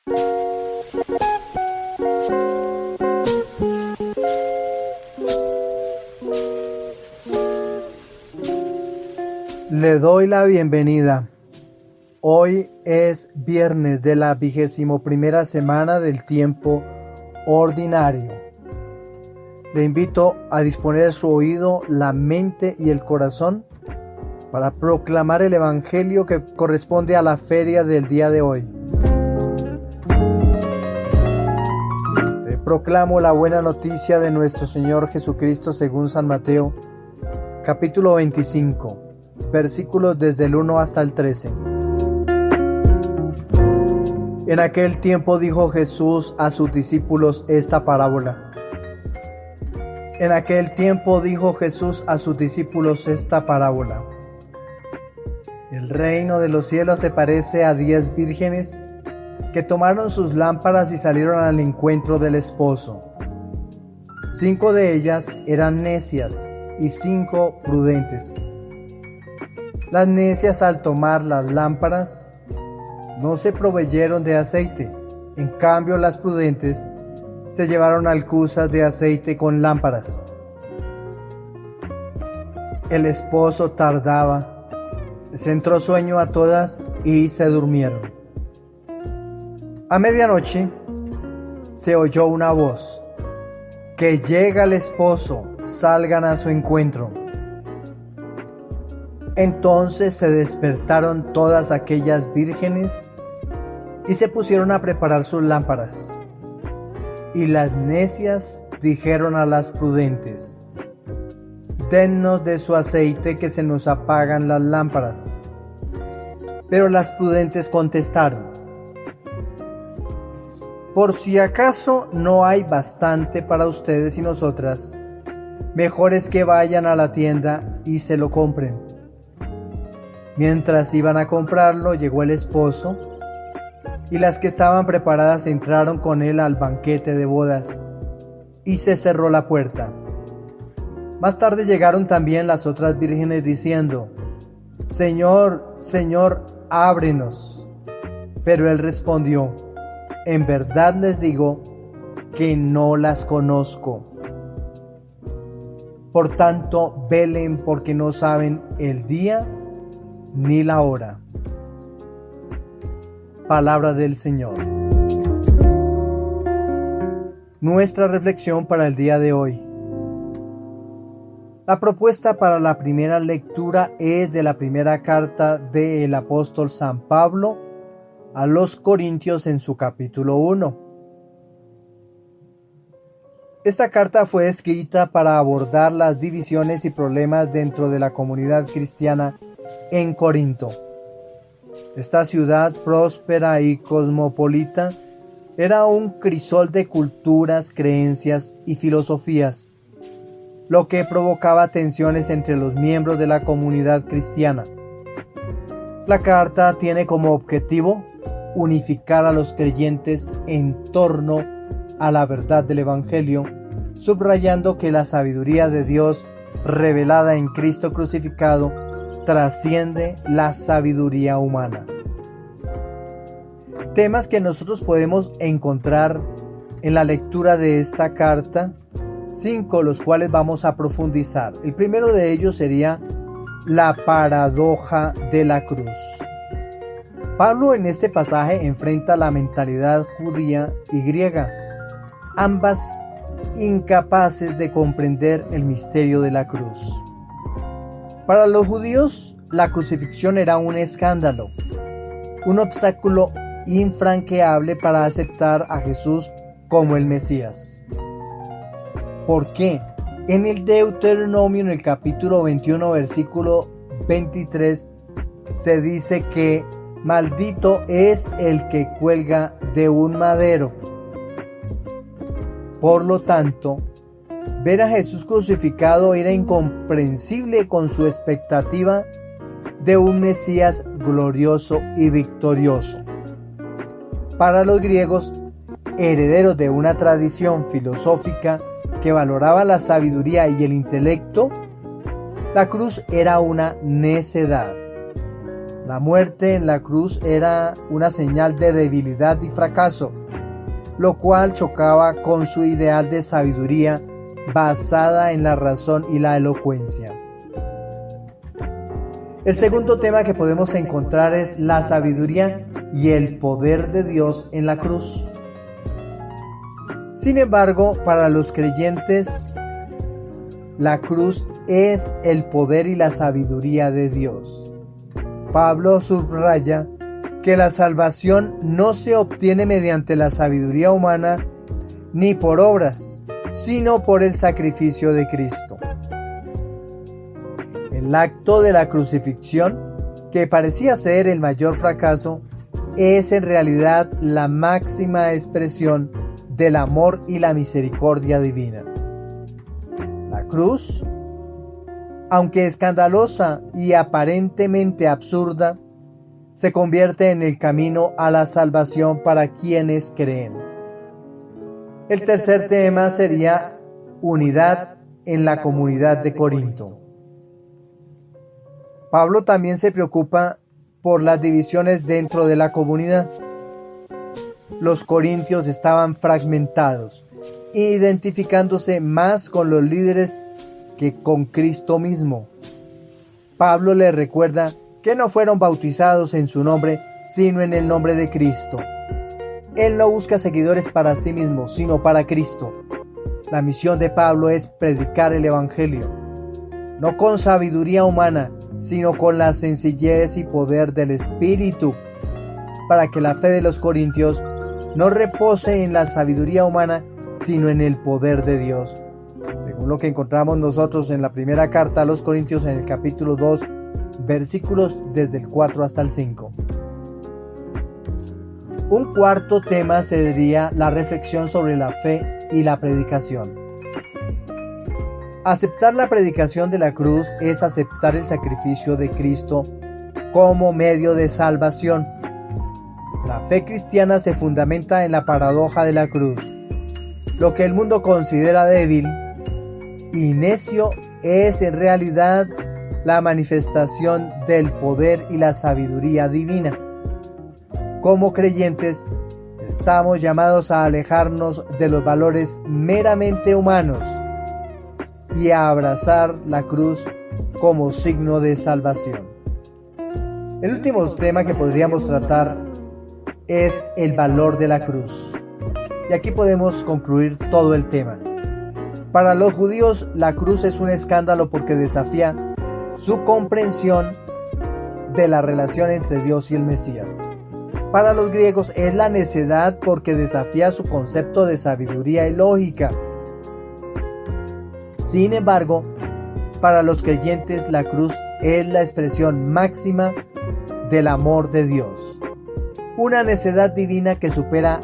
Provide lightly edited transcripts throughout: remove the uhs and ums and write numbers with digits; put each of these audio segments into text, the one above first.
Le doy la bienvenida. Hoy es viernes de la 21ª semana del tiempo ordinario. Le invito a disponer su oído, la mente y el corazón para proclamar el evangelio que corresponde a la feria del día de hoy. Le proclamo la buena noticia de nuestro Señor Jesucristo según San Mateo, capítulo 25. Versículos desde el 1 hasta el 13. En aquel tiempo dijo Jesús a sus discípulos esta parábola. El reino de los cielos se parece a 10 vírgenes que tomaron sus lámparas y salieron al encuentro del esposo. 5 de ellas eran necias y 5 prudentes. Las necias, al tomar las lámparas, no se proveyeron de aceite. En cambio, las prudentes se llevaron alcuzas de aceite con lámparas. El esposo tardaba, les entró sueño a todas y se durmieron. A medianoche se oyó una voz: que llega el esposo, salgan a su encuentro. Entonces se despertaron todas aquellas vírgenes y se pusieron a preparar sus lámparas. Y las necias dijeron a las prudentes: dennos de su aceite, que se nos apagan las lámparas. Pero las prudentes contestaron: por si acaso no hay bastante para ustedes y nosotras, mejor es que vayan a la tienda y se lo compren. Mientras iban a comprarlo, llegó el esposo, y las que estaban preparadas entraron con él al banquete de bodas, y se cerró la puerta. Más tarde llegaron también las otras vírgenes diciendo: Señor, Señor, ábrenos. Pero él respondió: en verdad les digo que no las conozco. Por tanto, velen, porque no saben el día ni la hora. Palabra del Señor. Nuestra reflexión para el día de hoy. La propuesta para la primera lectura es de la primera carta del apóstol San Pablo a los Corintios en su capítulo 1. Esta carta fue escrita para abordar las divisiones y problemas dentro de la comunidad cristiana en Corinto. Esta ciudad próspera y cosmopolita era un crisol de culturas, creencias y filosofías, lo que provocaba tensiones entre los miembros de la comunidad cristiana. La carta tiene como objetivo unificar a los creyentes en torno a la verdad del Evangelio, subrayando que la sabiduría de Dios revelada en Cristo crucificado trasciende la sabiduría humana. Temas que nosotros podemos encontrar en la lectura de esta carta, 5 los cuales vamos a profundizar. El primero de ellos sería la paradoja de la cruz. Pablo en este pasaje enfrenta la mentalidad judía y griega, ambas incapaces de comprender el misterio de la cruz. Para los judíos, la crucifixión era un escándalo, un obstáculo infranqueable para aceptar a Jesús como el Mesías. ¿Por qué? En el Deuteronomio, en el capítulo 21, versículo 23, se dice que maldito es el que cuelga de un madero. Por lo tanto, ver a Jesús crucificado era incomprensible con su expectativa de un Mesías glorioso y victorioso. Para los griegos, herederos de una tradición filosófica que valoraba la sabiduría y el intelecto, la cruz era una necedad. La muerte en la cruz era una señal de debilidad y fracaso, lo cual chocaba con su ideal de sabiduría basada en la razón y la elocuencia. El segundo tema que podemos encontrar es la sabiduría y el poder de Dios en la cruz. Sin embargo, para los creyentes, la cruz es el poder y la sabiduría de Dios. Pablo subraya que la salvación no se obtiene mediante la sabiduría humana ni por obras, sino por el sacrificio de Cristo. El acto de la crucifixión, que parecía ser el mayor fracaso, es en realidad la máxima expresión del amor y la misericordia divina. La cruz, aunque escandalosa y aparentemente absurda, se convierte en el camino a la salvación para quienes creen. El tercer tema sería unidad en la comunidad de Corinto. Pablo también se preocupa por las divisiones dentro de la comunidad. Los corintios estaban fragmentados, identificándose más con los líderes que con Cristo mismo. Pablo les recuerda que no fueron bautizados en su nombre, sino en el nombre de Cristo. Él no busca seguidores para sí mismo, sino para Cristo. La misión de Pablo es predicar el Evangelio, no con sabiduría humana, sino con la sencillez y poder del Espíritu, para que la fe de los corintios no repose en la sabiduría humana, sino en el poder de Dios. Según lo que encontramos nosotros en la primera carta a los Corintios en el capítulo 2, versículos desde el 4 hasta el 5. Un cuarto tema sería la reflexión sobre la fe y la predicación. Aceptar la predicación de la cruz es aceptar el sacrificio de Cristo como medio de salvación. La fe cristiana se fundamenta en la paradoja de la cruz. Lo que el mundo considera débil y necio es en realidad la manifestación del poder y la sabiduría divina. Como creyentes, estamos llamados a alejarnos de los valores meramente humanos y a abrazar la cruz como signo de salvación. El último tema que podríamos tratar es el valor de la cruz. Y aquí podemos concluir todo el tema. Para los judíos, la cruz es un escándalo porque desafía su comprensión de la relación entre Dios y el Mesías. Para los griegos es la necedad porque desafía su concepto de sabiduría y lógica. Sin embargo, para los creyentes la cruz es la expresión máxima del amor de Dios, una necedad divina que supera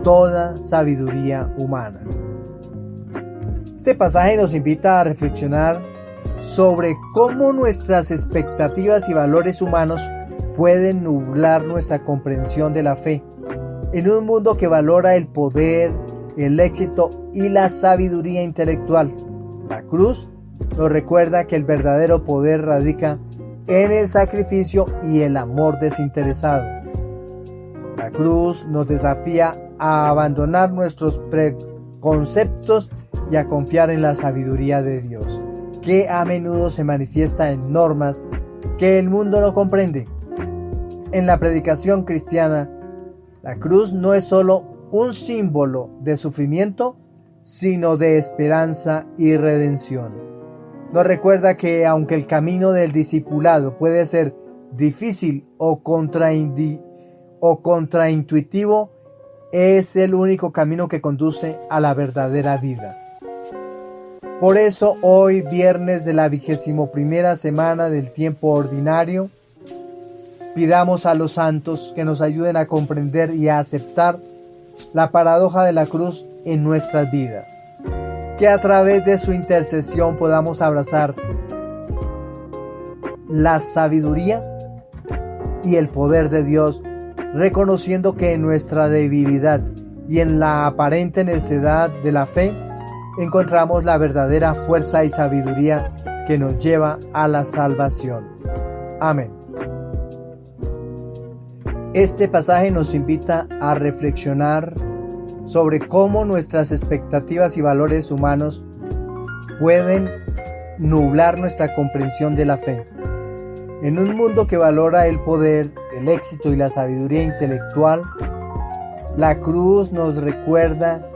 toda sabiduría humana. Este pasaje nos invita a reflexionar sobre cómo nuestras expectativas y valores humanos pueden nublar nuestra comprensión de la fe. En un mundo que valora el poder, el éxito y la sabiduría intelectual, la cruz nos recuerda que el verdadero poder radica en el sacrificio y el amor desinteresado. La cruz nos desafía a abandonar nuestros preconceptos y a confiar en la sabiduría de Dios, que a menudo se manifiesta en normas que el mundo no comprende. En la predicación cristiana, la cruz no es solo un símbolo de sufrimiento, sino de esperanza y redención. Nos recuerda que aunque el camino del discipulado puede ser difícil o contraintuitivo, es el único camino que conduce a la verdadera vida. Por eso hoy, viernes de la 21ª semana del tiempo ordinario, pidamos a los santos que nos ayuden a comprender y a aceptar la paradoja de la cruz en nuestras vidas. Que a través de su intercesión podamos abrazar la sabiduría y el poder de Dios, reconociendo que en nuestra debilidad y en la aparente necedad de la fe encontramos la verdadera fuerza y sabiduría que nos lleva a la salvación. Amén. Este pasaje nos invita a reflexionar sobre cómo nuestras expectativas y valores humanos pueden nublar nuestra comprensión de la fe. En un mundo que valora el poder, el éxito y la sabiduría intelectual, la cruz nos recuerda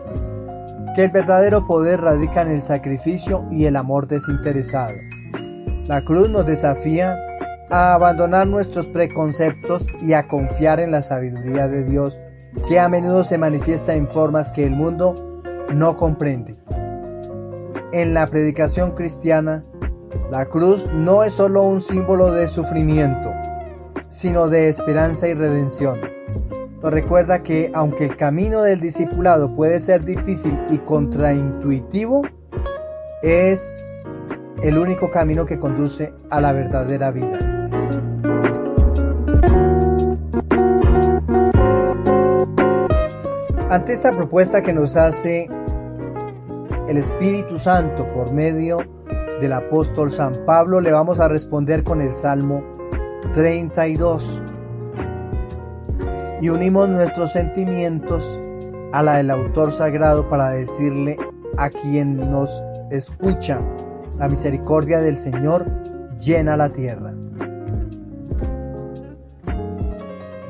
que el verdadero poder radica en el sacrificio y el amor desinteresado. La cruz nos desafía a abandonar nuestros preconceptos y a confiar en la sabiduría de Dios, que a menudo se manifiesta en formas que el mundo no comprende. En la predicación cristiana, la cruz no es solo un símbolo de sufrimiento, sino de esperanza y redención. Nos recuerda que aunque el camino del discipulado puede ser difícil y contraintuitivo, es el único camino que conduce a la verdadera vida. Ante esta propuesta que nos hace el Espíritu Santo por medio del apóstol San Pablo, le vamos a responder con el Salmo 32 y unimos nuestros sentimientos a la del autor sagrado para decirle a quien nos escucha: la misericordia del Señor llena la tierra.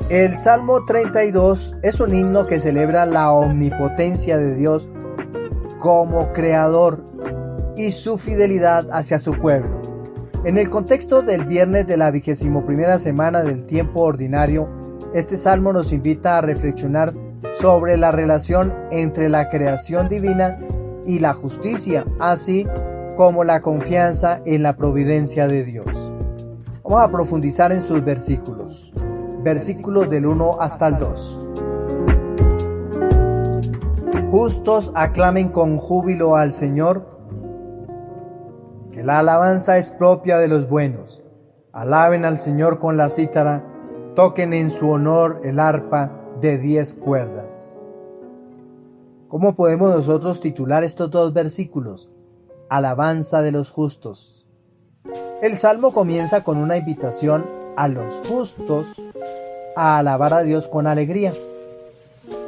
El Salmo 32 es un himno que celebra la omnipotencia de Dios como creador y su fidelidad hacia su pueblo. En el contexto del viernes de la 21ª semana del tiempo ordinario, este salmo nos invita a reflexionar sobre la relación entre la creación divina y la justicia, así como la confianza en la providencia de Dios. Vamos a profundizar en sus versículos. Versículos del 1 hasta el 2. Justos aclamen con júbilo al Señor, que la alabanza es propia de los buenos. Alaben al Señor con la cítara, toquen en su honor el arpa de 10 cuerdas. ¿Cómo podemos nosotros titular estos dos versículos? Alabanza de los justos. El Salmo comienza con una invitación a los justos a alabar a Dios con alegría.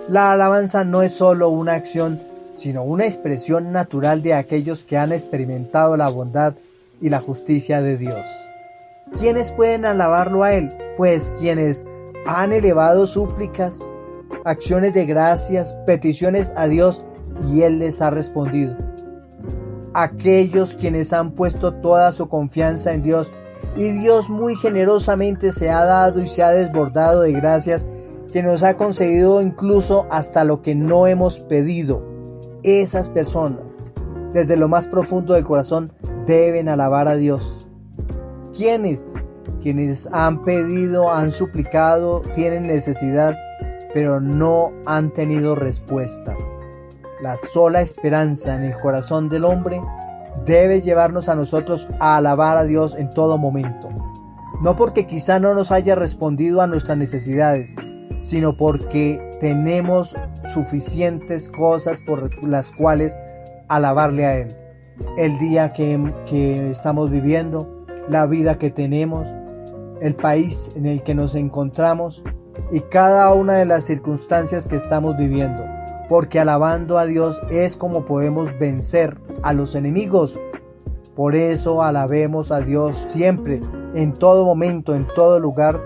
La alabanza no es solo una acción, sino una expresión natural de aquellos que han experimentado la bondad y la justicia de Dios. ¿Quiénes pueden alabarlo a Él? Pues quienes han elevado súplicas, acciones de gracias, peticiones a Dios, y Él les ha respondido. Aquellos quienes han puesto toda su confianza en Dios, y Dios muy generosamente se ha dado y se ha desbordado de gracias que nos ha concedido incluso hasta lo que no hemos pedido. Esas personas, desde lo más profundo del corazón, deben alabar a Dios. ¿Quiénes? Quienes han pedido, han suplicado, tienen necesidad, pero no han tenido respuesta. La sola esperanza en el corazón del hombre debe llevarnos a nosotros a alabar a Dios en todo momento. No porque quizá no nos haya respondido a nuestras necesidades, sino porque tenemos suficientes cosas por las cuales alabarle a Él. El día que estamos viviendo, la vida que tenemos, el país en el que nos encontramos y cada una de las circunstancias que estamos viviendo. Porque alabando a Dios es como podemos vencer a los enemigos. Por eso alabemos a Dios siempre, en todo momento, en todo lugar,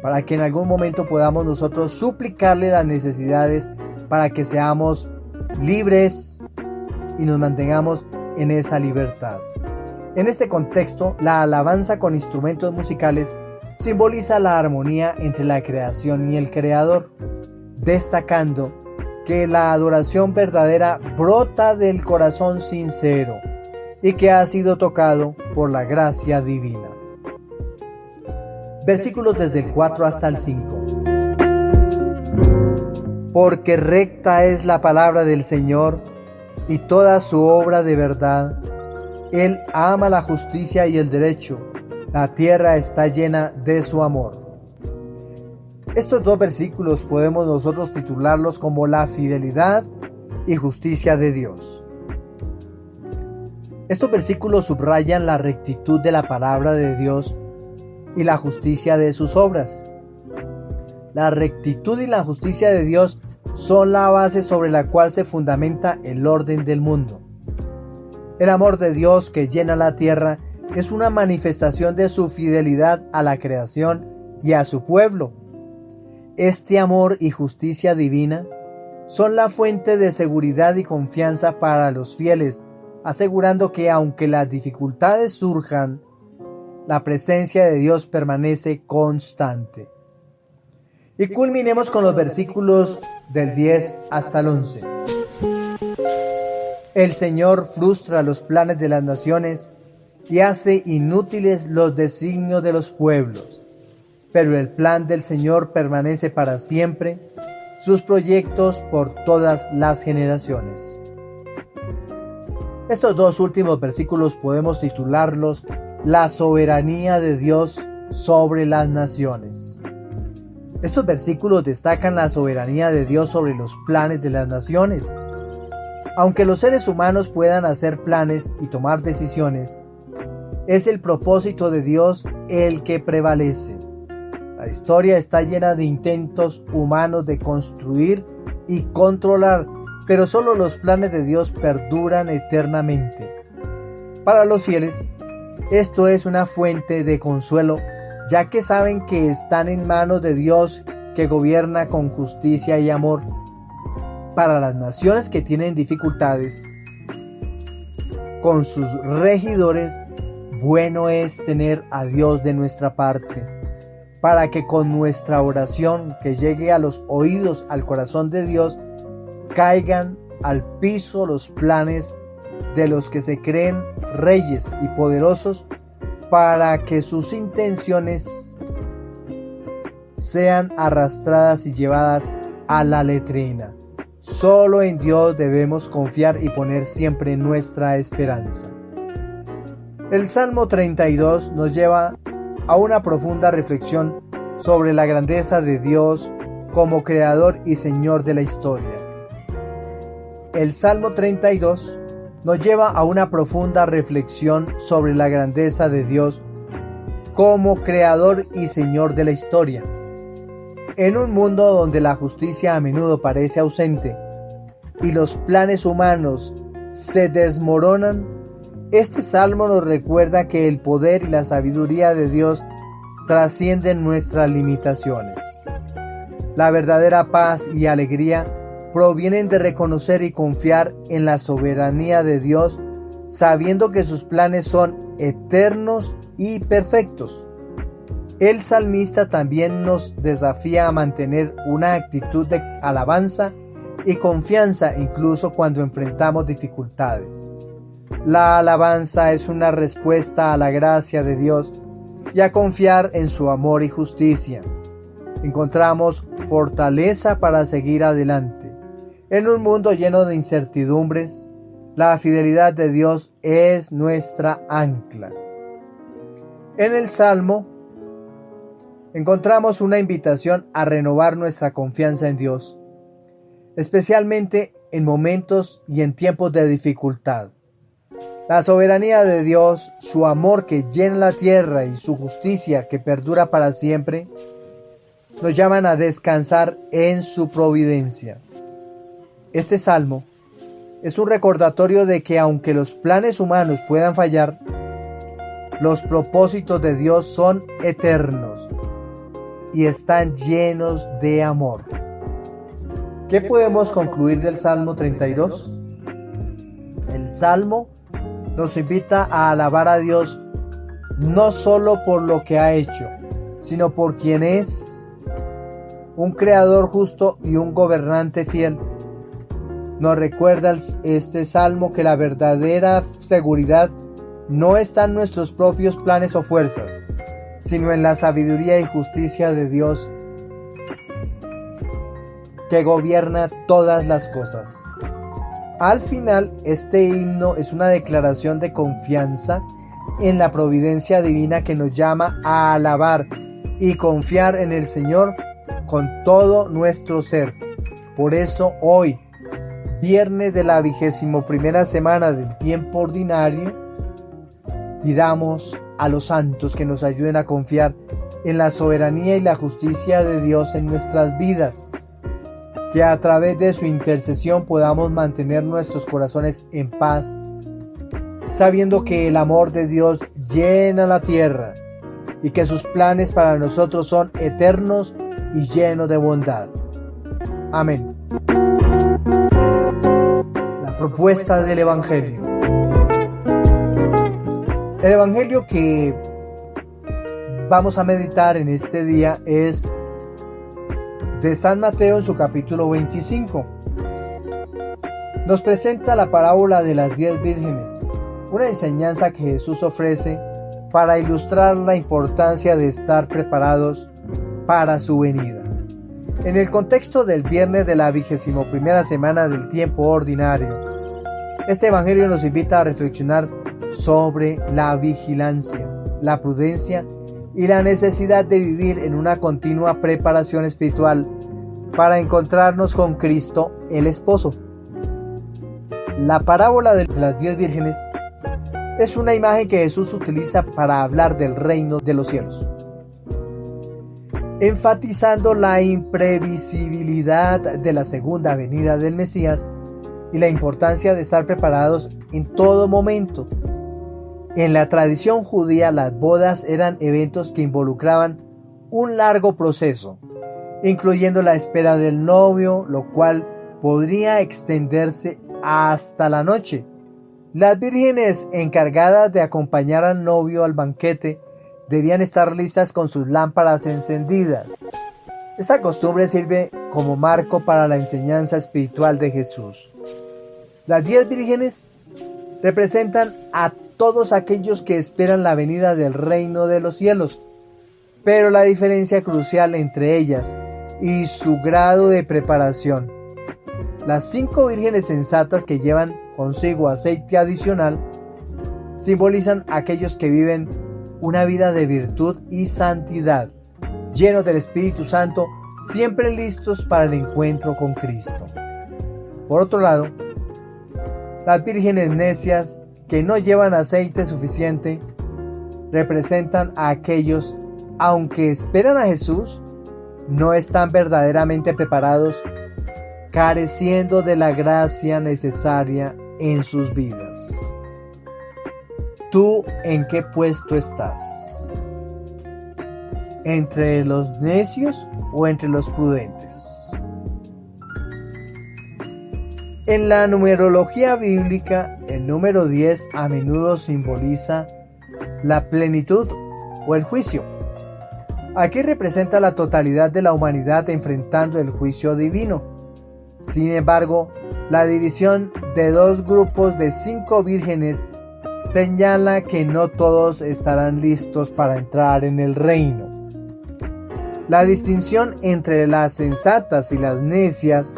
para que en algún momento podamos nosotros suplicarle las necesidades, para que seamos libres y nos mantengamos en esa libertad. En este contexto, la alabanza con instrumentos musicales simboliza la armonía entre la creación y el creador, destacando que la adoración verdadera brota del corazón sincero y que ha sido tocado por la gracia divina. Versículos desde el 4 hasta el 5. Porque recta es la palabra del Señor y toda su obra de verdad. Él ama la justicia y el derecho. La tierra está llena de su amor. Estos dos versículos podemos nosotros titularlos como la fidelidad y justicia de Dios. Estos versículos subrayan la rectitud de la palabra de Dios y la justicia de sus obras. La rectitud y la justicia de Dios son la base sobre la cual se fundamenta el orden del mundo. El amor de Dios que llena la tierra es una manifestación de su fidelidad a la creación y a su pueblo. Este amor y justicia divina son la fuente de seguridad y confianza para los fieles, asegurando que aunque las dificultades surjan, la presencia de Dios permanece constante. Y culminemos con los versículos del 10 hasta el 11. El Señor frustra los planes de las naciones y hace inútiles los designios de los pueblos. Pero el plan del Señor permanece para siempre, sus proyectos por todas las generaciones. Estos dos últimos versículos podemos titularlos La soberanía de Dios sobre las naciones. Estos versículos destacan la soberanía de Dios sobre los planes de las naciones. Aunque los seres humanos puedan hacer planes y tomar decisiones, es el propósito de Dios el que prevalece. La historia está llena de intentos humanos de construir y controlar, pero solo los planes de Dios perduran eternamente. Para los fieles, esto es una fuente de consuelo, ya que saben que están en manos de Dios que gobierna con justicia y amor. Para las naciones que tienen dificultades con sus regidores, bueno es tener a Dios de nuestra parte, para que con nuestra oración que llegue a los oídos, al corazón de Dios, caigan al piso los planes de los que se creen reyes y poderosos, para que sus intenciones sean arrastradas y llevadas a la letrina. Solo en Dios debemos confiar y poner siempre nuestra esperanza. El Salmo 32 nos lleva a una profunda reflexión sobre la grandeza de Dios como Creador y Señor de la historia. El Salmo 32 nos lleva a una profunda reflexión sobre la grandeza de Dios como Creador y Señor de la historia. En un mundo donde la justicia a menudo parece ausente y los planes humanos se desmoronan, este salmo nos recuerda que el poder y la sabiduría de Dios trascienden nuestras limitaciones. La verdadera paz y alegría provienen de reconocer y confiar en la soberanía de Dios, sabiendo que sus planes son eternos y perfectos. El salmista también nos desafía a mantener una actitud de alabanza y confianza incluso cuando enfrentamos dificultades. La alabanza es una respuesta a la gracia de Dios y a confiar en su amor y justicia. Encontramos fortaleza para seguir adelante. En un mundo lleno de incertidumbres, la fidelidad de Dios es nuestra ancla. En el Salmo encontramos una invitación a renovar nuestra confianza en Dios, especialmente en momentos y en tiempos de dificultad. La soberanía de Dios, su amor que llena la tierra y su justicia que perdura para siempre, nos llaman a descansar en su providencia. Este salmo es un recordatorio de que aunque los planes humanos puedan fallar, los propósitos de Dios son eternos y están llenos de amor. ¿Qué podemos concluir del Salmo 32? El Salmo nos invita a alabar a Dios no solo por lo que ha hecho, sino por quien es, un creador justo y un gobernante fiel. Nos recuerda este salmo que la verdadera seguridad no está en nuestros propios planes o fuerzas, sino en la sabiduría y justicia de Dios que gobierna todas las cosas. Al final, este himno es una declaración de confianza en la providencia divina que nos llama a alabar y confiar en el Señor con todo nuestro ser. Por eso hoy, viernes de la 21ª semana del tiempo ordinario, pidamos a los santos que nos ayuden a confiar en la soberanía y la justicia de Dios en nuestras vidas, que a través de su intercesión podamos mantener nuestros corazones en paz, sabiendo que el amor de Dios llena la tierra y que sus planes para nosotros son eternos y llenos de bondad. Amén. La propuesta del Evangelio. El Evangelio que vamos a meditar en este día es de San Mateo en su capítulo 25. Nos presenta la parábola de las 10 vírgenes, una enseñanza que Jesús ofrece para ilustrar la importancia de estar preparados para su venida. En el contexto del viernes de la 21ª semana del tiempo ordinario, este Evangelio nos invita a reflexionar sobre la vigilancia, la prudencia y la necesidad de vivir en una continua preparación espiritual para encontrarnos con Cristo, el Esposo. La parábola de las 10 vírgenes es una imagen que Jesús utiliza para hablar del reino de los cielos, enfatizando la imprevisibilidad de la segunda venida del Mesías y la importancia de estar preparados en todo momento. En la tradición judía, las bodas eran eventos que involucraban un largo proceso, incluyendo la espera del novio, lo cual podría extenderse hasta la noche. Las vírgenes encargadas de acompañar al novio al banquete debían estar listas con sus lámparas encendidas. Esta costumbre sirve como marco para la enseñanza espiritual de Jesús. Las 10 vírgenes representan a todos aquellos que esperan la venida del reino de los cielos, pero la diferencia crucial entre ellas y su grado de preparación. Las 5 vírgenes sensatas que llevan consigo aceite adicional simbolizan a aquellos que viven una vida de virtud y santidad, llenos del Espíritu Santo, siempre listos para el encuentro con Cristo. Por otro lado, las vírgenes necias que no llevan aceite suficiente representan a aquellos, aunque esperan a Jesús, no están verdaderamente preparados, careciendo de la gracia necesaria en sus vidas. ¿Tú en qué puesto estás? ¿Entre los necios o entre los prudentes? En la numerología bíblica, el número 10 a menudo simboliza la plenitud o el juicio. Aquí representa la totalidad de la humanidad enfrentando el juicio divino. Sin embargo, la división de 2 grupos de 5 vírgenes señala que no todos estarán listos para entrar en el reino. La distinción entre las sensatas y las necias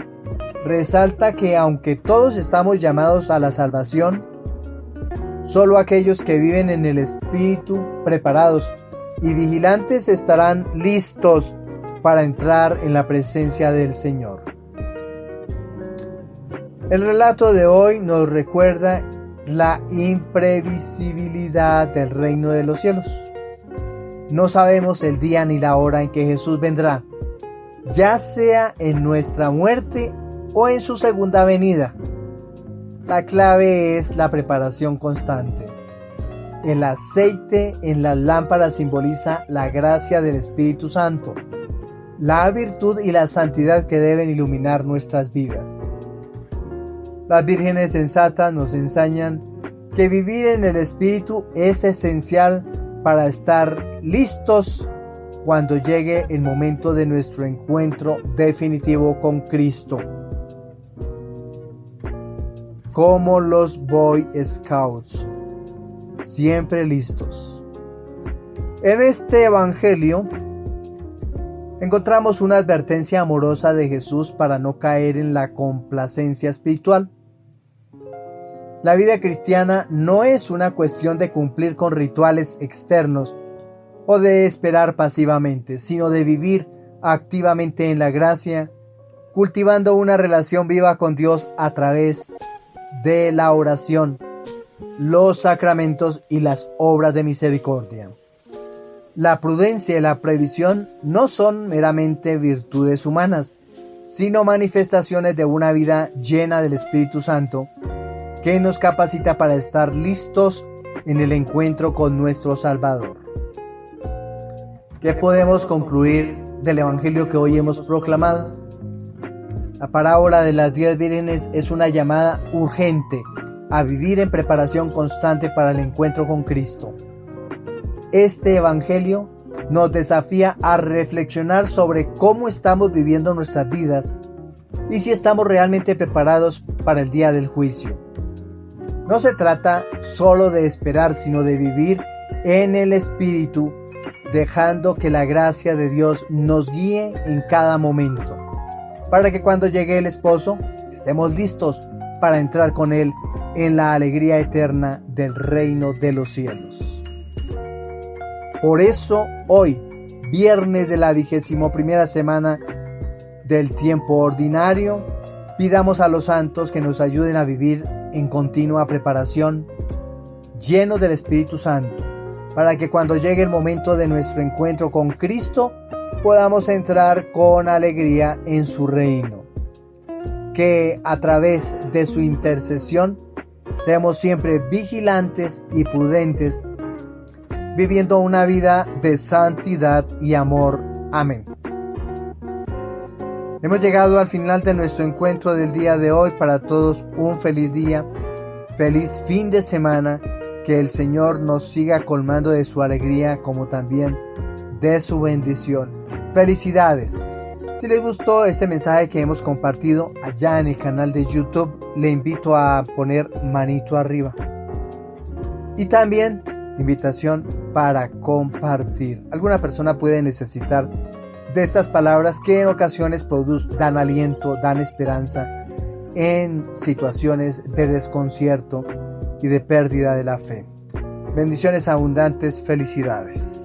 resalta que aunque todos estamos llamados a la salvación, solo aquellos que viven en el Espíritu, preparados y vigilantes, estarán listos para entrar en la presencia del Señor. El relato de hoy nos recuerda la imprevisibilidad del reino de los cielos. No sabemos el día ni la hora en que Jesús vendrá, ya sea en nuestra muerte o en su segunda venida. La clave es la preparación constante. El aceite en las lámparas simboliza la gracia del Espíritu Santo, la virtud y la santidad que deben iluminar nuestras vidas. Las vírgenes sensatas nos enseñan que vivir en el Espíritu es esencial para estar listos cuando llegue el momento de nuestro encuentro definitivo con Cristo. Como los Boy Scouts, siempre listos. En este Evangelio encontramos una advertencia amorosa de Jesús para no caer en la complacencia espiritual. La vida cristiana no es una cuestión de cumplir con rituales externos o de esperar pasivamente, sino de vivir activamente en la gracia, cultivando una relación viva con Dios a través de la oración, los sacramentos y las obras de misericordia. La prudencia y la previsión no son meramente virtudes humanas, sino manifestaciones de una vida llena del Espíritu Santo, que nos capacita para estar listos en el encuentro con nuestro Salvador. ¿Qué podemos concluir del Evangelio que hoy hemos proclamado? La parábola de las 10 vírgenes es una llamada urgente a vivir en preparación constante para el encuentro con Cristo. Este Evangelio nos desafía a reflexionar sobre cómo estamos viviendo nuestras vidas y si estamos realmente preparados para el día del juicio. No se trata solo de esperar, sino de vivir en el Espíritu, dejando que la gracia de Dios nos guíe en cada momento, para que cuando llegue el esposo estemos listos para entrar con Él en la alegría eterna del reino de los cielos. Por eso hoy, viernes de la 21ª semana del tiempo ordinario, pidamos a los santos que nos ayuden a vivir en continua preparación, llenos del Espíritu Santo, para que cuando llegue el momento de nuestro encuentro con Cristo, podamos entrar con alegría en su reino. Que a través de su intercesión estemos siempre vigilantes y prudentes, viviendo una vida de santidad y amor. Amén. Hemos llegado al final de nuestro encuentro del día de hoy. Para todos un feliz día, feliz fin de semana, que el Señor nos siga colmando de su alegría como también de su bendición. Felicidades. Si les gustó este mensaje que hemos compartido allá en el canal de YouTube, le invito a poner manito arriba. Y también invitación para compartir. Alguna persona puede necesitar de estas palabras que en ocasiones dan aliento, dan esperanza en situaciones de desconcierto y de pérdida de la fe. Bendiciones abundantes, felicidades.